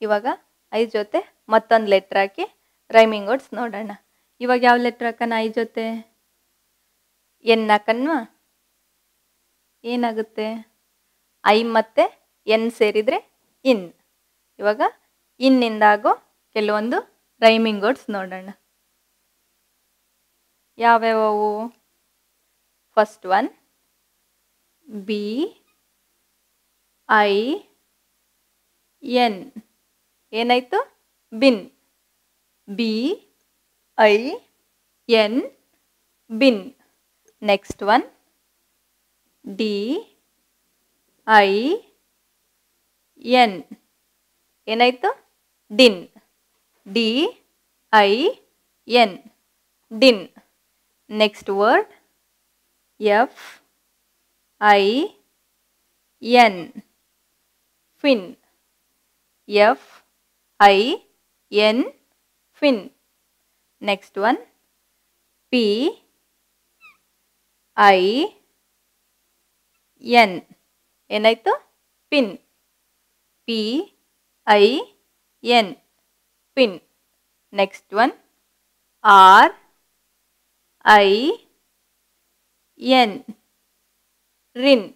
ಇವಾಗ ಐ ಜೊತೆ ಮತ್ತೊಂದು ಲೆಟ್ರ್ ಹಾಕಿ ರೈಮಿಂಗ್ ವರ್ಡ್ಸ್ ನೋಡೋಣ. ಇವಾಗ ಯಾವ ಲೆಟ್ರ್ ಹಾಕೋಣ ಐ ಜೊತೆ? ಎನ್ ಹಾಕನ್ವಾ? ಏನಾಗುತ್ತೆ? ಐ ಮತ್ತು ಎನ್ ಸೇರಿದರೆ ಇನ್. ಇವಾಗ ಇನ್ನಿಂದಾಗೋ ಕೆಲವೊಂದು ರೈಮಿಂಗ್ ವರ್ಡ್ಸ್ ನೋಡೋಣ. ಯಾವ್ಯಾವವು? First one B I N. ಏನಾಯಿತು? Bin. B I N bin. Next one D I N. ಏನಾಯಿತು? Din. D I N din. Next word F I N fin. F I N fin. Next one P I N. ಏನಾಯಿತು? Pin. P I N pin. Next one R I N rin.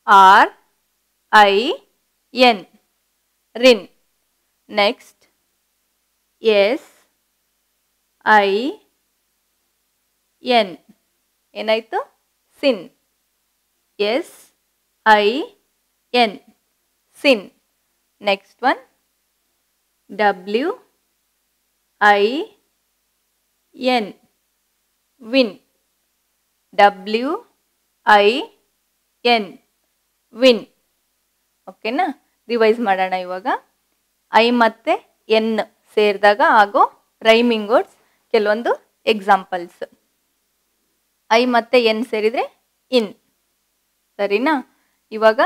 R I N rin. Next S I N. ಏನಾಯಿತು? Sin. S I N sin. Next one W I N win. W I N win. ಓಕೆನಾ? Revise ಮಾಡೋಣ ಇವಾಗ. I ಮತ್ತು N ಸೇರಿದಾಗ ಆಗೋ rhyming words ಕೆಲವೊಂದು examples. I ಮತ್ತು N ಸೇರಿದರೆ ಇನ್. ಸರಿನಾ? ಇವಾಗ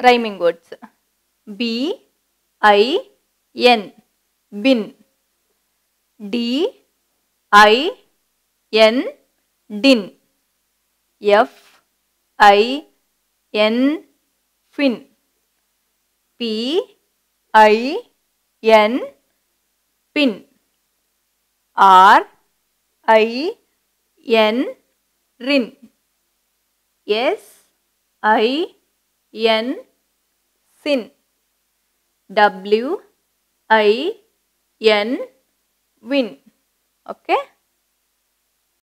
rhyming words. B I N bin. D I N din. F I N fin. P I N pin. R I N rin. S I N sin. W I N win. Okay.